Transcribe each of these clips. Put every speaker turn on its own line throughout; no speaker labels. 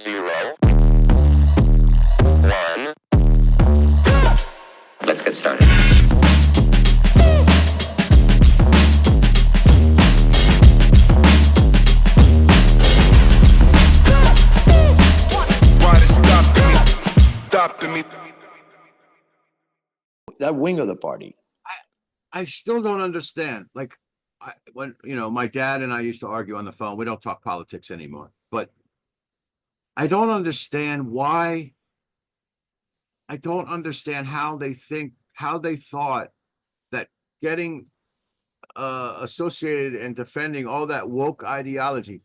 0, 1. Let's get started.
Why they stopping me?
That wing of the party.
I still don't understand. Like, when my dad and I used to argue on the phone. We don't talk politics anymore, but I don't understand why. I don't understand how they thought that getting associated and defending all that woke ideology.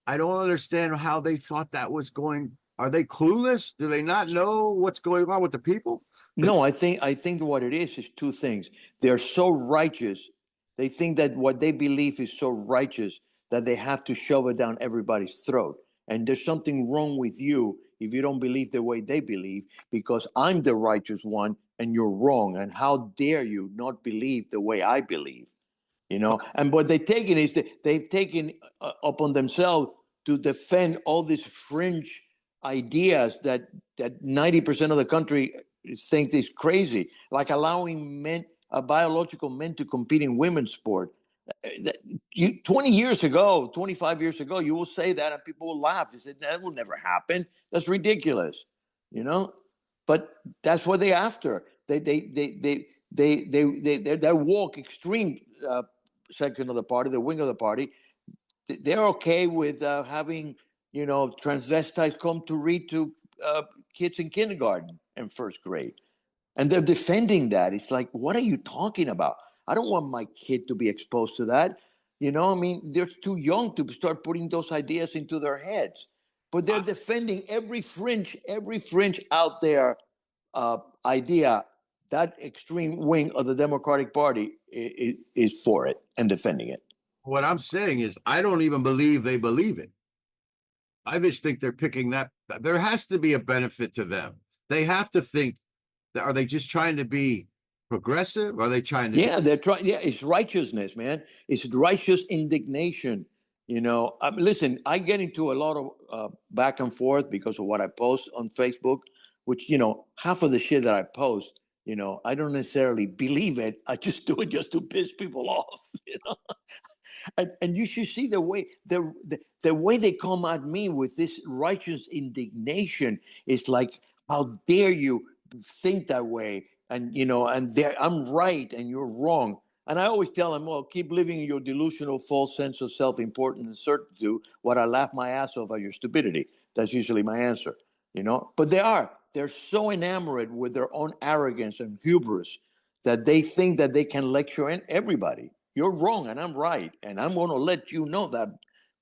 I don't understand how they thought that was going. Are they clueless? Do they not know what's going on with the people?
No, I think what it is two things. They're so righteous. They think that what they believe is so righteous that they have to shove it down everybody's throat. And there's something wrong with you if you don't believe the way they believe, because I'm the righteous one and you're wrong. And how dare you not believe the way I believe? And what they've taken is that they've taken upon themselves to defend all these fringe ideas that 90% of the country think is crazy, like allowing biological men to compete in women's sport. 20 years ago, 25 years ago, you will say that and people will laugh. They said, that will never happen. That's ridiculous, but that's what they're after. They walk extreme section of the party, the wing of the party. They're okay with having, transvestites come to read to kids in kindergarten and first grade. And they're defending that. It's like, what are you talking about? I don't want my kid to be exposed to that. They're too young to start putting those ideas into their heads. But they're defending every fringe out there idea. That extreme wing of the Democratic Party is for it and defending it.
What I'm saying is, I don't even believe they believe it. I just think they're picking that. There has to be a benefit to them. They have to think that, are they just trying to be progressive? Are they trying to?
Yeah, they're trying. Yeah, it's righteousness, man. It's righteous indignation. Listen, I get into a lot of back and forth because of what I post on Facebook, which, half of the shit that I post, I don't necessarily believe it. I just do it just to piss people off, And you should see the way the way they come at me with this righteous indignation is like, how dare you think that way? And I'm right and you're wrong. And I always tell them, well, keep living in your delusional false sense of self-importance and certitude, what I laugh my ass off at your stupidity. That's usually my answer, But they're so enamored with their own arrogance and hubris that they think that they can lecture everybody. You're wrong and I'm right. And I'm going to let you know that,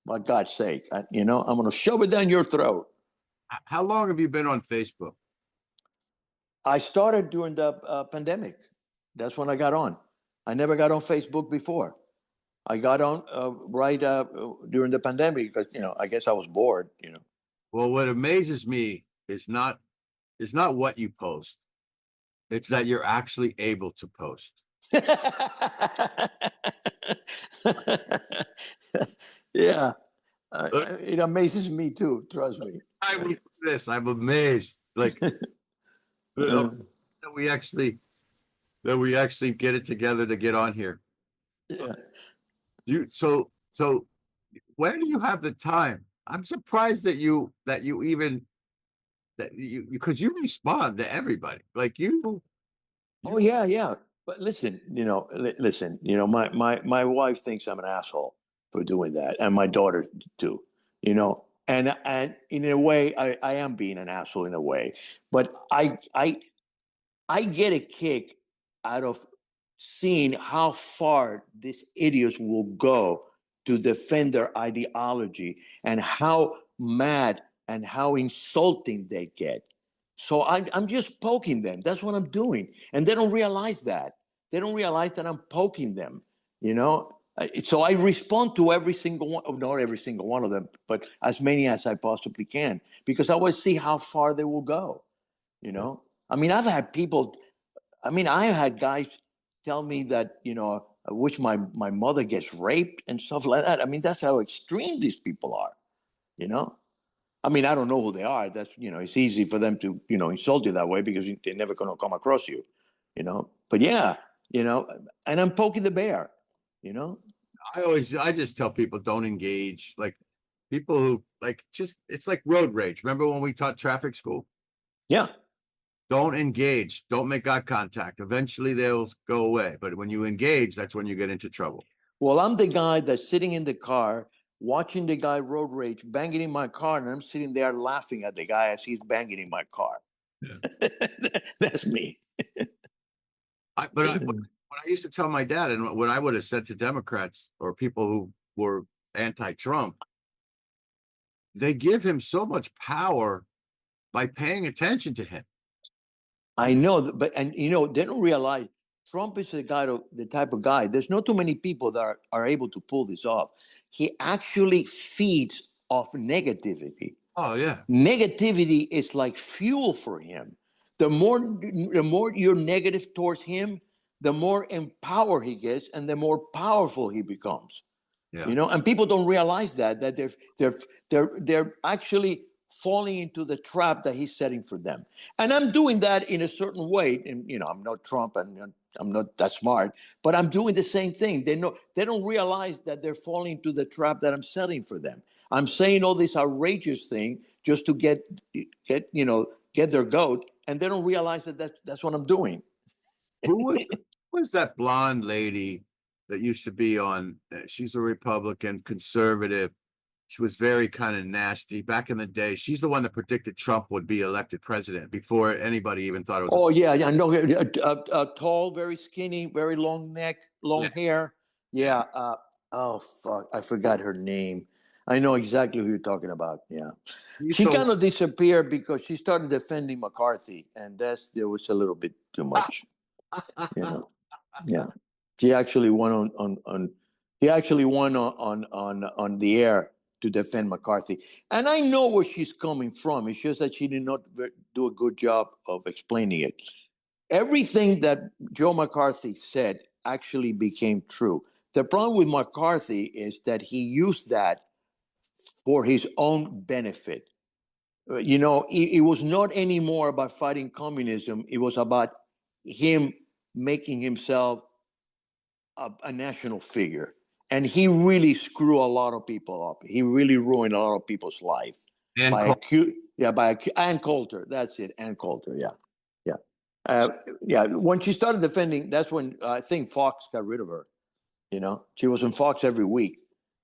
by God's sake. I'm going to shove it down your throat.
How long have you been on Facebook?
I started during the pandemic. That's when I got on. I never got on Facebook before. I got on right during the pandemic because, I guess I was bored,
Well, what amazes me is not what you post. It's that you're actually able to post.
Yeah. It amazes me too. Trust me.
I'm amazed. Like that we actually get it together to get on here.
Yeah.
So where do you have the time? I'm surprised that you because you respond to everybody. Like you.
Oh yeah. But listen, my wife thinks I'm an asshole for doing that, and my daughter too. And in a way, I am being an asshole in a way, but I get a kick out of seeing how far these idiots will go to defend their ideology and how mad and how insulting they get. So I'm just poking them. That's what I'm doing. And they don't realize that. They don't realize that I'm poking them, So I respond to every single one, not every single one of them, but as many as I possibly can, because I want to see how far they will go, I've had people, I had guys tell me that, I wish my mother gets raped and stuff like that. That's how extreme these people are, I mean, I don't know who they are. That's, it's easy for them to, insult you that way because they're never going to come across you, But yeah, and I'm poking the bear, you know.
I just tell people don't engage. Like people who it's like road rage. Remember when we taught traffic school?
Yeah.
Don't engage. Don't make eye contact. Eventually they'll go away. But when you engage, that's when you get into trouble.
Well, I'm the guy that's sitting in the car watching the guy road rage banging in my car, and I'm sitting there laughing at the guy as he's banging in my car. Yeah. That's me.
But what I used to tell my dad, and what I would have said to Democrats or people who were anti-Trump, they give him so much power by paying attention to him.
I know, but they don't realize Trump is the type of guy. There's not too many people that are able to pull this off. He actually feeds off negativity.
Oh yeah,
negativity is like fuel for him. The more you're negative towards him, the more empowered he gets, and the more powerful he becomes.
Yeah.
And people don't realize that they're actually falling into the trap that he's setting for them. And I'm doing that in a certain way. And I'm not Trump, and I'm not that smart, but I'm doing the same thing. They don't realize that they're falling into the trap that I'm setting for them. I'm saying all this outrageous thing just to get their goat, and they don't realize that that's what I'm doing.
Who was that blonde lady that used to be on? She's a Republican conservative. She was very kind of nasty back in the day. She's the one that predicted Trump would be elected president before anybody even thought it was.
Oh yeah, I know. Tall, very skinny, very long neck, long hair. Yeah. Oh fuck, I forgot her name. I know exactly who you're talking about. Yeah, she kind of disappeared because she started defending McCarthy, and there was a little bit too much. Yeah. She actually won on the air to defend McCarthy. And I know where she's coming from. It's just that she did not do a good job of explaining it. Everything that Joe McCarthy said actually became true. The problem with McCarthy is that he used that for his own benefit. It was not anymore about fighting communism. It was about him making himself a national figure. And he really screwed a lot of people up. He really ruined a lot of people's life.
And
Ann Coulter. That's it. Ann Coulter. Yeah. When she started defending, that's when I think Fox got rid of her. She was on Fox every week.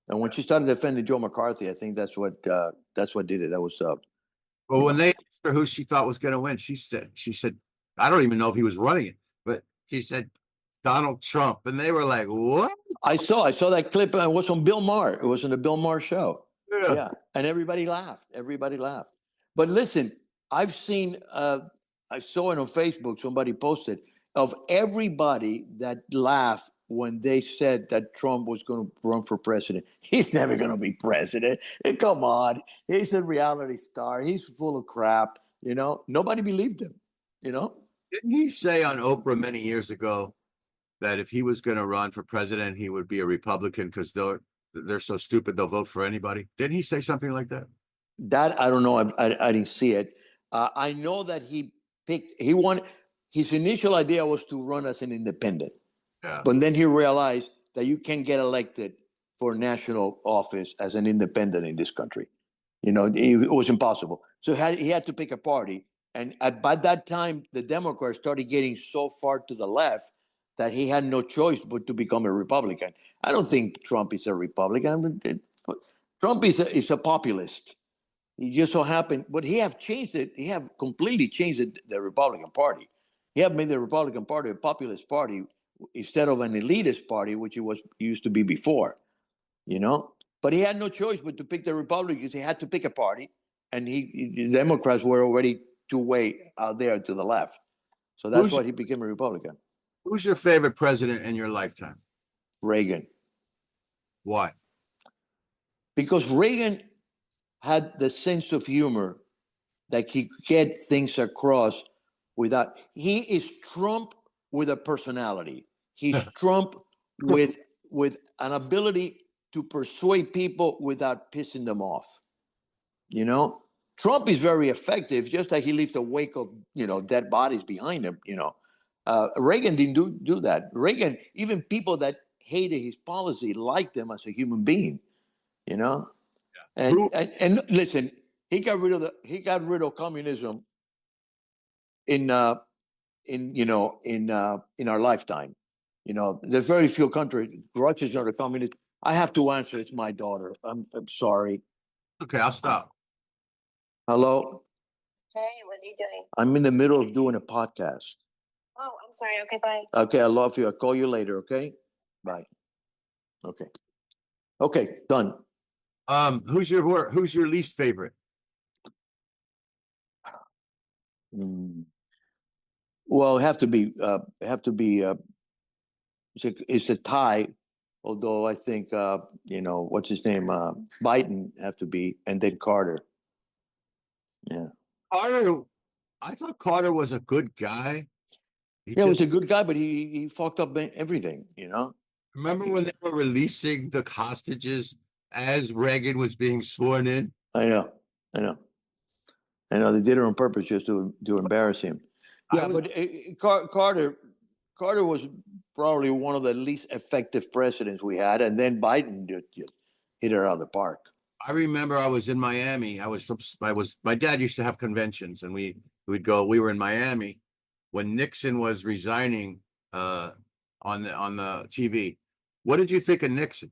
And when she started defending Joe McCarthy, I think that's what did it. That was
well, when they asked her who she thought was going to win, she said, I don't even know if he was running it, but he said Donald Trump, and they were like, "What?"
I saw that clip. It was on Bill Maher. It was on the Bill Maher show. Yeah, and everybody laughed. But listen, I saw it on Facebook. Somebody posted of everybody that laughed when they said that Trump was going to run for president. He's never going to be president. Come on, he's a reality star. He's full of crap. Nobody believed him.
Didn't he say on Oprah many years ago that if he was going to run for president, he would be a Republican because they're so stupid they'll vote for anybody? Didn't he say something like that?
That I don't know. I didn't see it. I know that he won. His initial idea was to run as an independent.
Yeah.
But then he realized that you can't get elected for national office as an independent in this country. It was impossible. So he had to pick a party. And by that time, the Democrats started getting so far to the left that he had no choice but to become a Republican. I don't think Trump is a Republican. Trump is a populist. He just so happened, but he have changed it. He have completely changed the Republican Party. He have made the Republican Party a populist party instead of an elitist party, which it used to be before. But he had no choice but to pick the Republicans. He had to pick a party, and the Democrats were already too way out there to the left. So that's why he became a Republican.
Who's your favorite president in your lifetime?
Reagan.
Why?
Because Reagan had the sense of humor that he could get things across without. He is Trump with a personality. He's Trump with an ability to persuade people without pissing them off. Trump is very effective, just like he leaves a wake of dead bodies behind him. Reagan didn't do that. Reagan, even people that hated his policy, liked him as a human being. You know, and
Who-
and listen, he got rid of communism in in our lifetime. There's very few countries grudges under communism. I have to answer. It's my daughter. I'm sorry.
Okay, I'll stop.
Hello.
Hey, what are you doing?
I'm in the middle of doing a podcast.
Oh, I'm sorry. Okay, bye.
Okay, I love you. I'll call you later. Okay. Bye. Okay. Okay. Done.
Who's your least favorite?
Mm. Well, it's a tie. Although I think what's his name, Biden have to be, and then Carter. Yeah.
Carter, I thought Carter was a good guy. He
Yeah, he was
just,
a good guy, but he fucked up everything.
remember when they were releasing the hostages as Reagan was being sworn in?
I know. I know. I know they did it on purpose just to embarrass him. Yeah, but Carter was probably one of the least effective presidents we had, and then Biden just hit it out of the park.
I remember I was in Miami. My dad used to have conventions and we were in Miami when Nixon was resigning on the TV. What did you think of Nixon?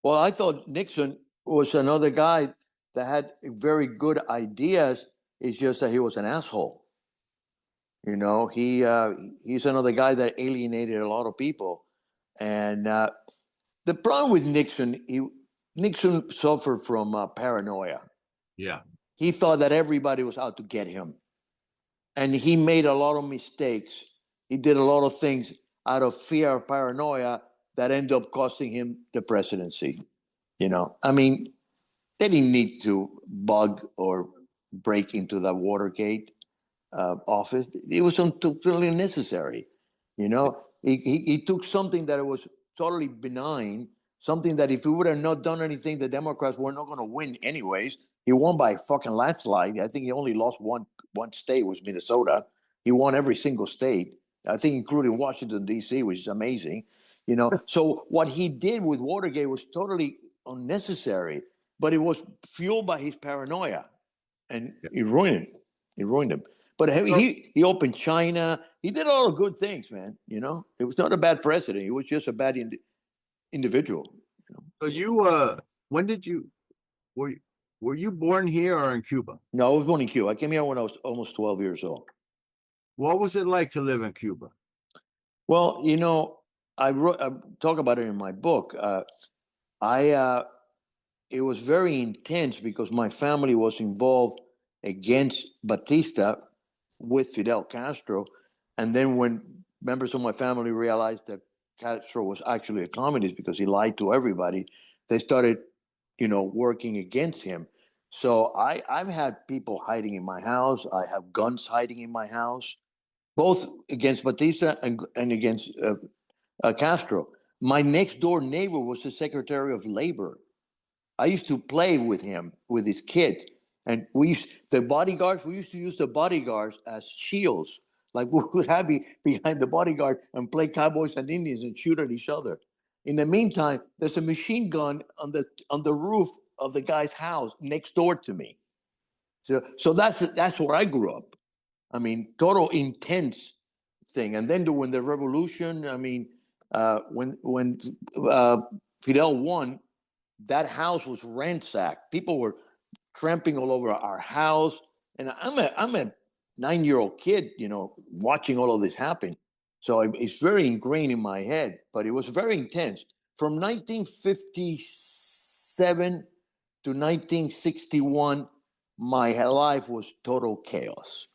Well, I thought Nixon was another guy that had very good ideas. It's just that he was an asshole. He's another guy that alienated a lot of people, and the problem with Nixon suffered from paranoia.
Yeah.
He thought that everybody was out to get him, and he made a lot of mistakes. He did a lot of things out of fear or paranoia that ended up costing him the presidency. I mean, they didn't need to bug or break into the Watergate office. It was totally unnecessary. He took something that was totally benign, something that if he would have not done anything, the Democrats were not going to win anyways. He won by fucking landslide. I think he only lost one state, was Minnesota. He won every single state, I think, including Washington D.C., which is amazing. So what he did with Watergate was totally unnecessary, but it was fueled by his paranoia, and it ruined him. It ruined him. But he opened China. He did a lot of good things, man. It was not a bad president. He was just a bad individual.
So when did you were you born here or in Cuba?
No, I was born in Cuba. I came here when I was almost 12 years old.
What was it like to live in Cuba?
Well, I talk about it in my book. It was very intense because my family was involved against Batista with Fidel Castro. And then when members of my family realized that Castro was actually a communist because he lied to everybody, they started, working against him. So I've had people hiding in my house. I have guns hiding in my house, both against Batista and against Castro. My next door neighbor was the Secretary of Labor. I used to play with him, with his kid. And we used to use the bodyguards as shields. Like we would have behind the bodyguard and play cowboys and Indians and shoot at each other. In the meantime, there's a machine gun on the roof of the guy's house next door to me. So that's where I grew up. I mean, total intense thing. And then when the revolution, I mean, when Fidel won, that house was ransacked. People were tramping all over our house, and I'm a 9-year-old kid, watching all of this happen. So it's very ingrained in my head. But it was very intense. From 1957 to 1961, my life was total chaos.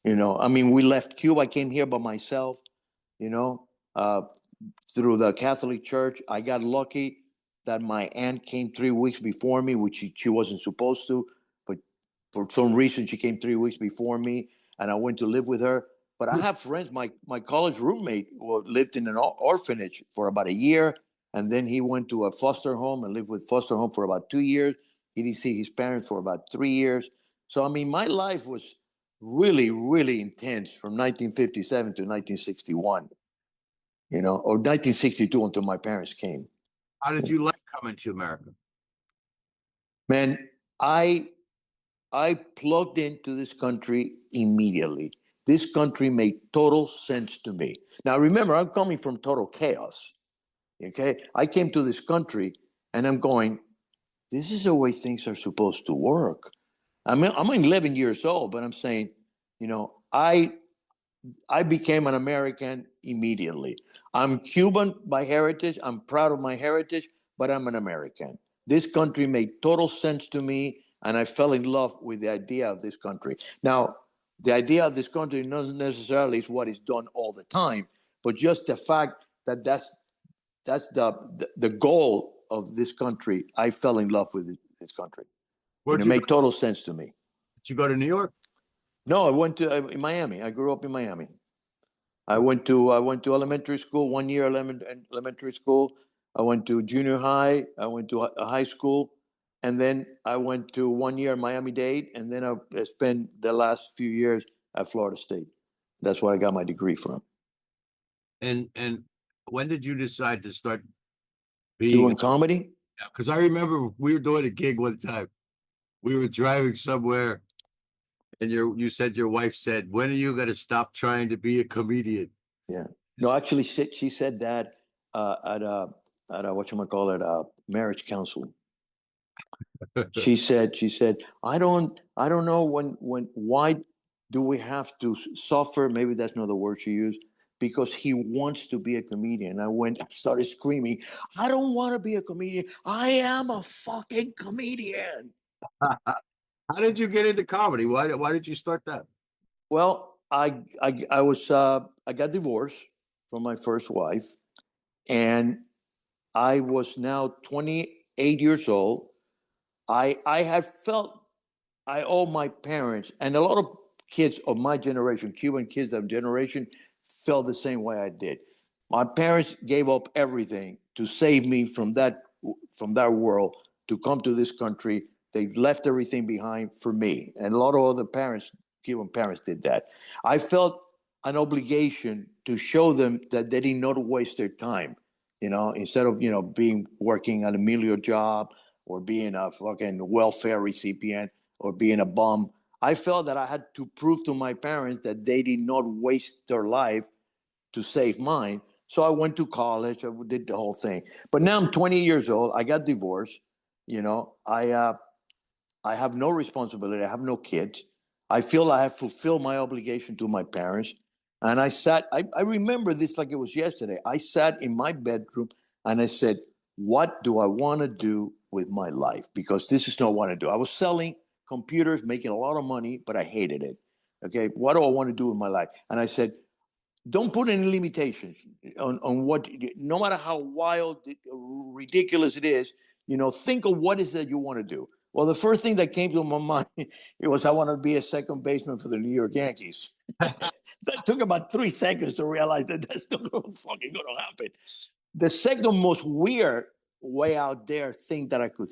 I mean, we left Cuba. I came here by myself. Through the Catholic Church. I got lucky that my aunt came 3 weeks before me, which she wasn't supposed to, but for some reason she came 3 weeks before me, and I went to live with her. But I have friends. My college roommate lived in an orphanage for about a year, and then he went to a foster home and lived with foster home for about 2 years. He didn't see his parents for about 3 years. So, I mean, my life was really, really intense from 1957 to 1961, or 1962 until my parents came.
How did you like coming to America?
Man, I plugged into this country immediately. This country made total sense to me. Now, remember, I'm coming from total chaos. Okay, I came to this country and I'm going, this is the way things are supposed to work. I'm 11 years old, but I'm saying, I became an American immediately. I'm Cuban by heritage. I'm proud of my heritage, but I'm an American. This country made total sense to me, and I fell in love with the idea of this country. Now, the idea of this country not necessarily is what is done all the time, but just the fact that that's the goal of this country. I fell in love with this country, and
Where'd
it
you,
made total sense to me.
did you go to New York?
No, I went to in Miami. I grew up in Miami. I went to elementary school, 1 year elementary school. I went to junior high. I went to high school, and then I went to 1 year Miami-Dade, and then I spent the last few years at Florida State. That's where I got my degree from.
And when did you decide to start being?
Doing comedy.
Because I remember we were doing a gig one time. We were driving somewhere, and you said your wife said, "When are you going to stop trying to be a comedian?"
Yeah. No, actually, she said that at a whatchamacallit, marriage counseling. She said, I don't know why do we have to suffer? Maybe that's not the word she used. Because he wants to be a comedian. I started screaming, I don't want to be a comedian. I am a fucking comedian.
How did you get into comedy? Why did you start that?
Well, I got divorced from my first wife, and I was now 28 years old. I had felt I owe my parents, and a lot of kids of my generation, Cuban kids of generation, felt the same way I did. My parents gave up everything to save me from that world to come to this country. They left everything behind for me, and a lot of other parents, Cuban parents, did that. I felt an obligation to show them that they did not waste their time. Instead of being working at a menial job or being a fucking welfare recipient or being a bum. I felt that I had to prove to my parents that they did not waste their life to save mine. So I went to college. I did the whole thing. But now I'm 20 years old. I got divorced. I have no responsibility. I have no kids. I feel I have fulfilled my obligation to my parents. And I remember this like it was yesterday. I sat in my bedroom and I said, what do I want to do with my life? Because this is not what I do. I was selling computers, making a lot of money, but I hated it. Okay. What do I want to do with my life? And I said, don't put any limitations on what, no matter how wild, ridiculous it is, think of what is that you want to do. Well, the first thing that came to my mind, it was I want to be a second baseman for the New York Yankees. That took about 3 seconds to realize that that's not fucking going to happen. The second most weird way out there thing that I could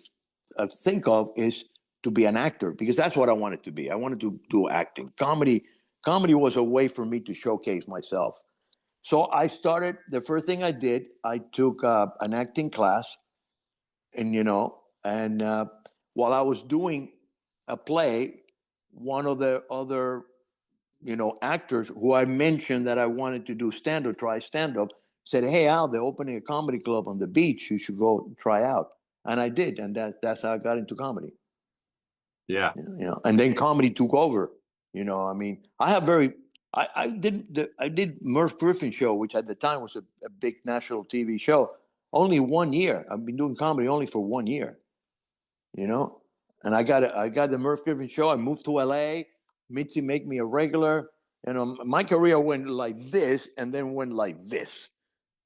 think of is to be an actor, because that's what I wanted to be. I wanted to do acting. Comedy was a way for me to showcase myself. So the first thing I did, I took an acting class, and while I was doing a play, one of the other, actors who I mentioned that I wanted to do try stand up, said, "Hey, Al, they're opening a comedy club on the beach. You should go try out." And I did. And that's how I got into comedy.
Yeah.
And then comedy took over. I mean, I did Merv Griffin show, which at the time was a big national TV show. Only 1 year. I've been doing comedy only for 1 year. And I got the Merv Griffin show. I moved to LA. Mitzi made me a regular. My career went like this and then went like this.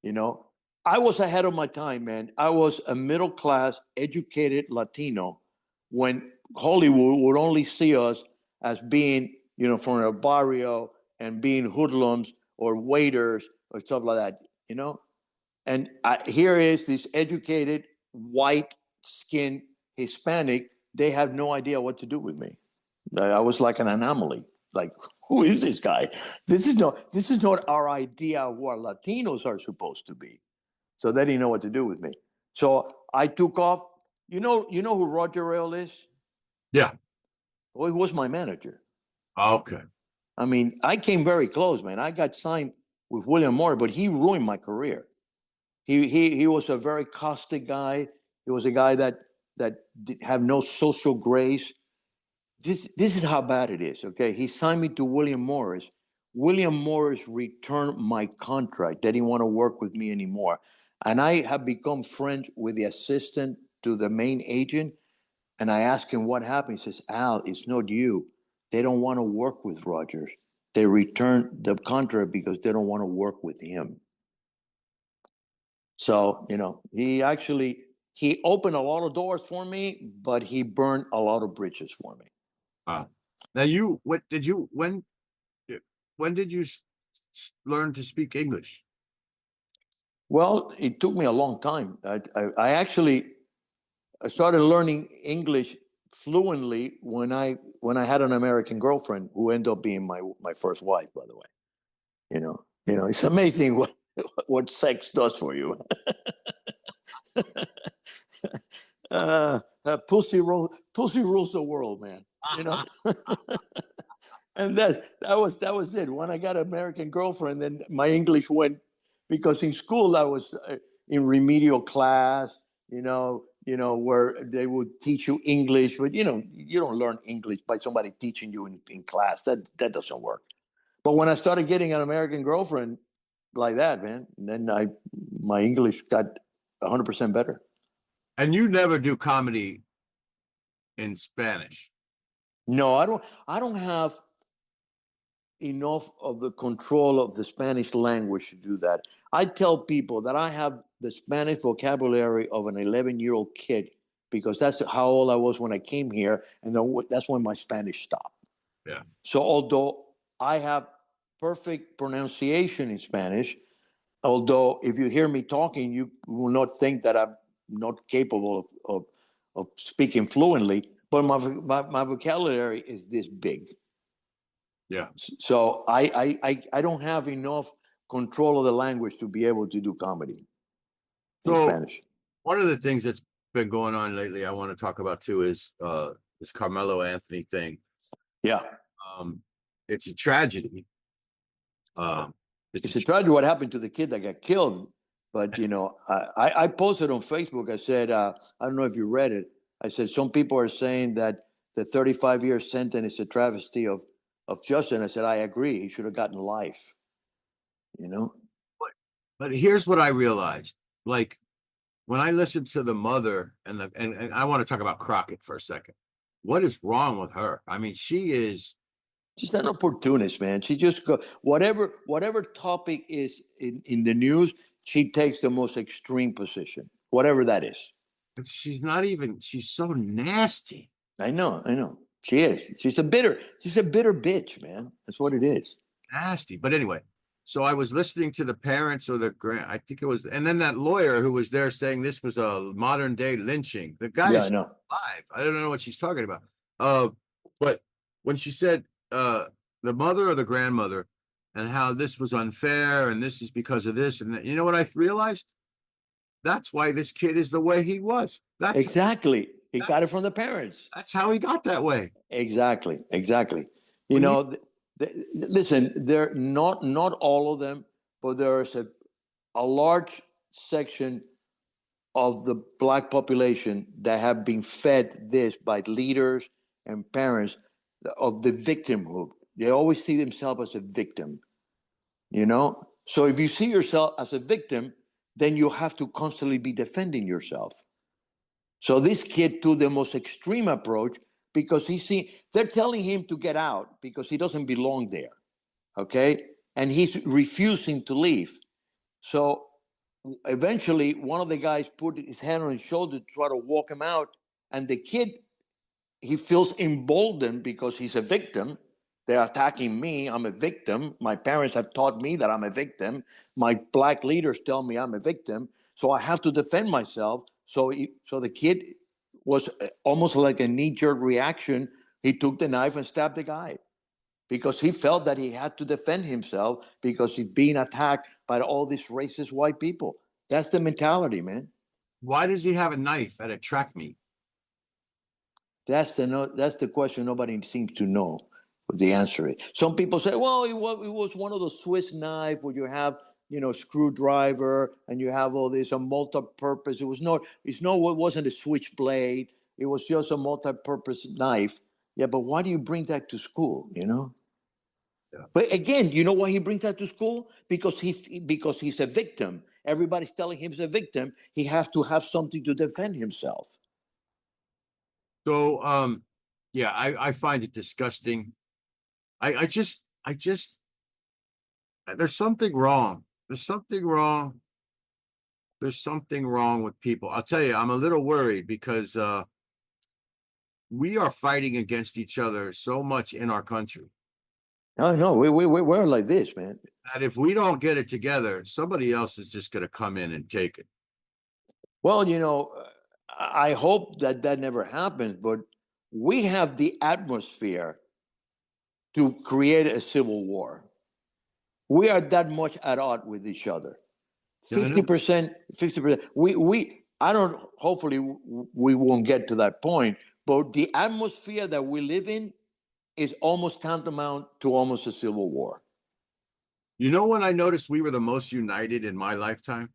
I was ahead of my time, man. I was a middle class, educated Latino when Hollywood would only see us as being, from a barrio and being hoodlums or waiters or stuff like that. And here is this educated, white skinned Hispanic they had no idea what to do with me. I was like an anomaly. Like, who is this guy? This is not our idea of what Latinos are supposed to be. So they didn't know what to do with me. So I took off. You know who Roger Rail is?
Yeah.
Well, he was my manager.
Okay.
I mean, I came very close, man. I got signed with William Moore, but he ruined my career. He was a very caustic guy. He was a guy that had no social grace. This is how bad it is. Okay, he signed me to William Morris. William Morris returned my contract. They didn't want to work with me anymore, and I have become friends with the assistant to the main agent. And I asked him what happened. He says, "Al, it's not you. They don't want to work with Rogers. They returned the contract because they don't want to work with him." So, he opened a lot of doors for me, but he burned a lot of bridges for me.
Now when did you learn to speak English?
Well, it took me a long time. I actually started learning English fluently when I had an American girlfriend who ended up being my first wife, by the way. It's amazing what sex does for you. Pussy rules the world, man. You know. And that was it. When I got an American girlfriend, then my English went, because in school I was in remedial class, where they would teach you English, but you don't learn English by somebody teaching you in class. That doesn't work. But when I started getting an American girlfriend like that, man, then my English got 100% better.
And you never do comedy in Spanish?
No, I don't have enough of the control of the Spanish language to do that. I tell people that I have the Spanish vocabulary of an 11-year-old kid, because that's how old I was when I came here, and that's when my Spanish stopped.
Yeah.
So although I have perfect pronunciation in Spanish, although if you hear me talking, you will not think that I'm not capable of speaking fluently, but my vocabulary is this big.
Yeah.
So I don't have enough control of the language to be able to do comedy in
So
Spanish.
one of the things that's been going on lately I want to talk about too is this Carmelo Anthony thing.
Yeah.
It's a tragedy.
It's a tragedy what happened to the kid that got killed. But, I posted on Facebook, I said, I don't know if you read it. I said, some people are saying that the 35-year sentence is a travesty of justice. And I said, I agree. He should have gotten life,
But here's what I realized. Like, when I listened to the mother and I want to talk about Crockett for a second. What is wrong with her? I mean, she's
an opportunist, man. She just go whatever topic is in the news, she takes the most extreme position, whatever that is.
she's not even, she's so nasty.
I know. She is. She's a bitter bitch, man. That's what it is.
Nasty. But anyway, so I was listening to the parents or I think it was, and then that lawyer who was there saying this was a modern day lynching. The guy
Yeah,
is
I know.
alive. I don't know what she's talking about. But when she said the mother or the grandmother and how this was unfair and this is because of this, and you know what I realized? That's why this kid is the way he was. That's
exactly. He got it from the parents.
That's how he got that way.
Exactly.
When
Listen, they're not all of them, but there's a large section of the Black population that have been fed this by leaders and parents of the victimhood. They always see themselves as a victim, So if you see yourself as a victim, then you have to constantly be defending yourself. So this kid took the most extreme approach because they're telling him to get out because he doesn't belong there, okay? And he's refusing to leave. So eventually, one of the guys put his hand on his shoulder to try to walk him out, and the kid, he feels emboldened because he's a victim. They're attacking me. I'm a victim. My parents have taught me that I'm a victim. My Black leaders tell me I'm a victim. So I have to defend myself. So the kid was almost like a knee-jerk reaction. He took the knife and stabbed the guy because he felt that he had to defend himself because he's being attacked by all these racist white people. That's the mentality, man.
Why does he have a knife at a track meet?
That's the question nobody seems to know what the answer is. Some people say, well, it was one of those Swiss knife where you have, screwdriver and you have all this a multi-purpose. It wasn't a switchblade. It was just a multi-purpose knife. Yeah, but why do you bring that to school?
Yeah.
But again, you know why he brings that to school? Because he's a victim. Everybody's telling him he's a victim. He has to have something to defend himself.
So, yeah, I find it disgusting. I just, there's something wrong. There's something wrong. There's something wrong with people. I'll tell you, I'm a little worried because, we are fighting against each other so much in our country
No, we're like this, man.
that if we don't get it together, somebody else is just going to come in and take it.
Well, I hope that never happens, but we have the atmosphere to create a civil war. We are that much at odds with each other.
Yeah, I know.
50%, 50%. I don't, hopefully we won't get to that point, but the atmosphere that we live in is almost tantamount to almost a civil war.
You know when I noticed we were the most united in my lifetime?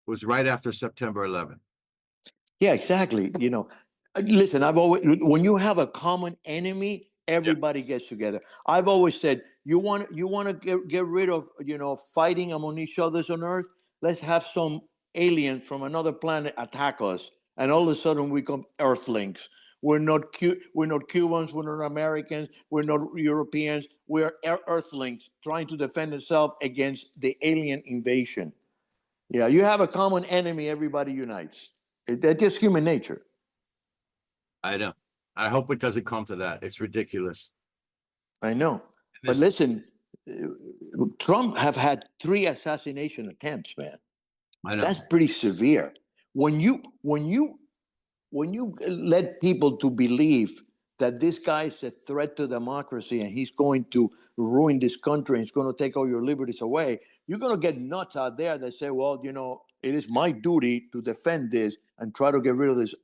Was right after September 11th.
Yeah, exactly. Listen, when you have a common enemy, everybody gets together. I've always said, you want to get rid of, fighting among each others on Earth. Let's have some alien from another planet attack us, and all of a sudden we become Earthlings. We're not Cubans. We're not Americans. We're not Europeans. We're Earthlings trying to defend themselves against the alien invasion. Yeah, you have a common enemy. Everybody unites. That's just human nature.
I know. I hope it doesn't come to that. It's ridiculous.
I know. But listen, Trump have had 3 assassination attempts, man.
I know.
That's pretty severe. When you let people to believe that this guy is a threat to democracy and he's going to ruin this country and he's going to take all your liberties away, you're going to get nuts out there that say, well, it is my duty to defend this and try to get rid of this,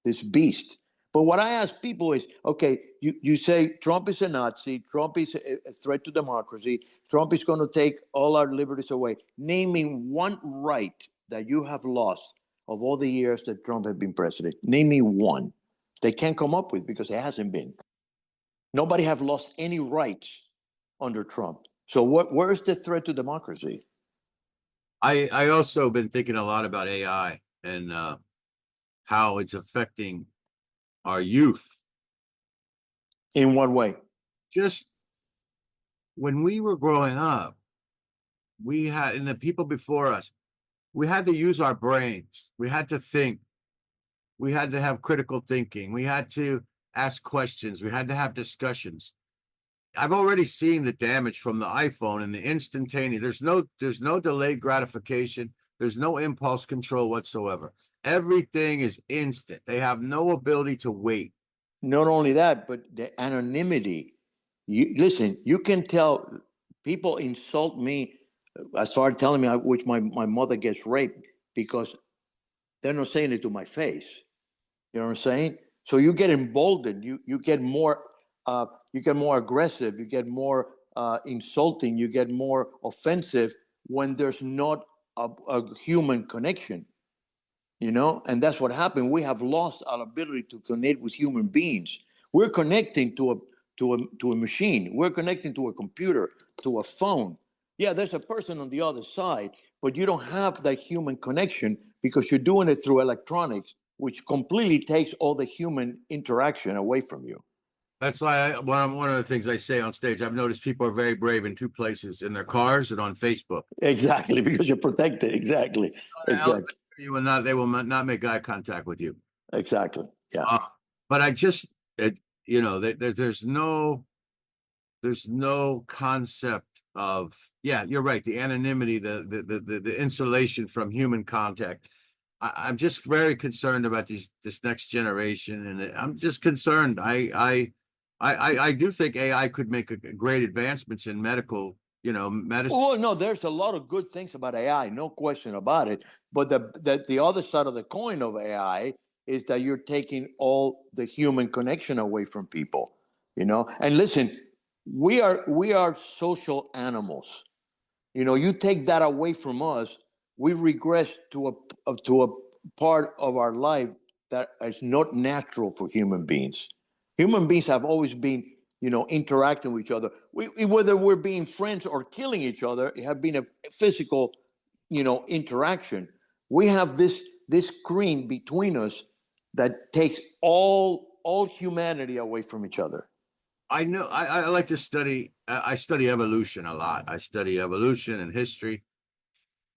this beast. But what I ask people is, okay, you say Trump is a Nazi, Trump is a threat to democracy, Trump is going to take all our liberties away. Naming one right that you have lost of all the years that Trump has been president. Name me one. They can't come up with because it hasn't been. Nobody have lost any rights under Trump. So where's the threat to democracy?
I also been thinking a lot about AI and how it's affecting our youth.
In what way?
Just when we were growing up, we had, and the people before us, we had to use our brains. We had to think. We had to have critical thinking. We had to ask questions. We had to have discussions. I've already seen the damage from the iPhone and the instantaneous. There's no delayed gratification. There's no impulse control whatsoever. Everything is instant. They have no ability to wait.
Not only that, but the anonymity. Listen, you can tell people insult me. I started telling me which my mother gets raped because they're not saying it to my face. You know what I'm saying? So you get emboldened. You get more aggressive. You get more insulting. You get more offensive when there's not a human connection. And that's what happened. We have lost our ability to connect with human beings. We're connecting to a machine. We're connecting to a computer, to a phone. Yeah, there's a person on the other side, but you don't have that human connection because you're doing it through electronics, which completely takes all the human interaction away from you.
That's why one of the things I say on stage, I've noticed people are very brave in 2 places, in their cars and on Facebook.
Exactly, because you're protected. Exactly.
You will not, they will not make eye contact with you.
Exactly. Yeah.
But I just, there's no concept of, yeah, you're right. The anonymity, the insulation from human contact. I'm just very concerned about this next generation, and I'm just concerned. I do think AI could make great advancements in medical, medicine.
Well, no, there's a lot of good things about AI, no question about it. But the other side of the coin of AI is that you're taking all the human connection away from people, you know. And listen, we are social animals. You know, you take that away from us, we regress to a part of our life that is not natural for human beings. Human beings have always been, you know, interacting with each other. Whether we're being friends or killing each other, it have been a physical, you know, interaction. We have this screen between us that takes all humanity away from each other.
I know I like to study. I study evolution a lot. I study evolution and history,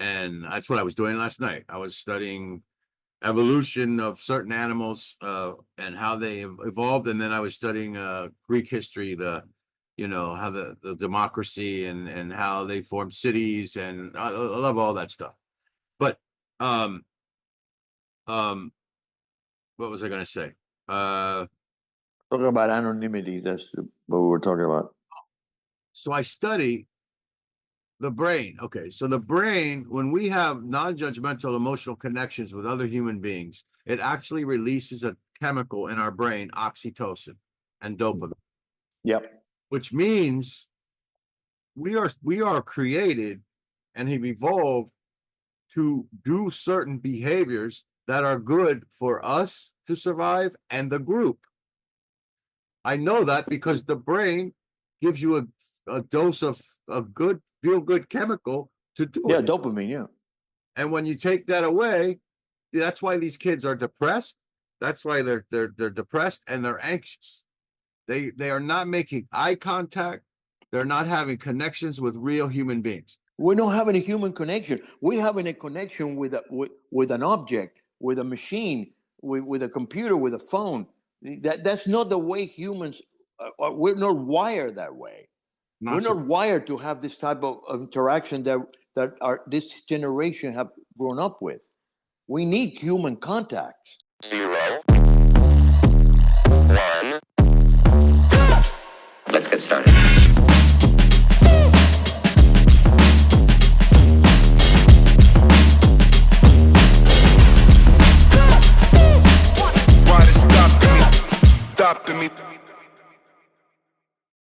and that's what I was doing last night. I was studying evolution of certain animals, and how they have evolved, and then I was studying Greek history, how the democracy and how they formed cities, and I love all that stuff. But um um what was I going to say?
Talking about anonymity, that's what we were talking about.
So I study the brain. Okay, so the brain, when we have non-judgmental emotional connections with other human beings, it actually releases a chemical in our brain, oxytocin and dopamine,
Yep.
which means we are created and have evolved to do certain behaviors that are good for us to survive and the group. I know that because the brain gives you a dose of a good feel good chemical to do
Yeah,
it.
dopamine, yeah.
And when you take that away, that's why these kids are depressed. That's why they're depressed and they're anxious. They are not making eye contact. They're not having connections with real human beings.
We're not having a human connection. We're having a connection with an object, with a machine, with a computer, with a phone. That's not the way humans. We're not wired that way.
Not
We're
so-
not wired to have this type of interaction that this generation have grown up with. We need human contact.
0, 1.
Let's get started.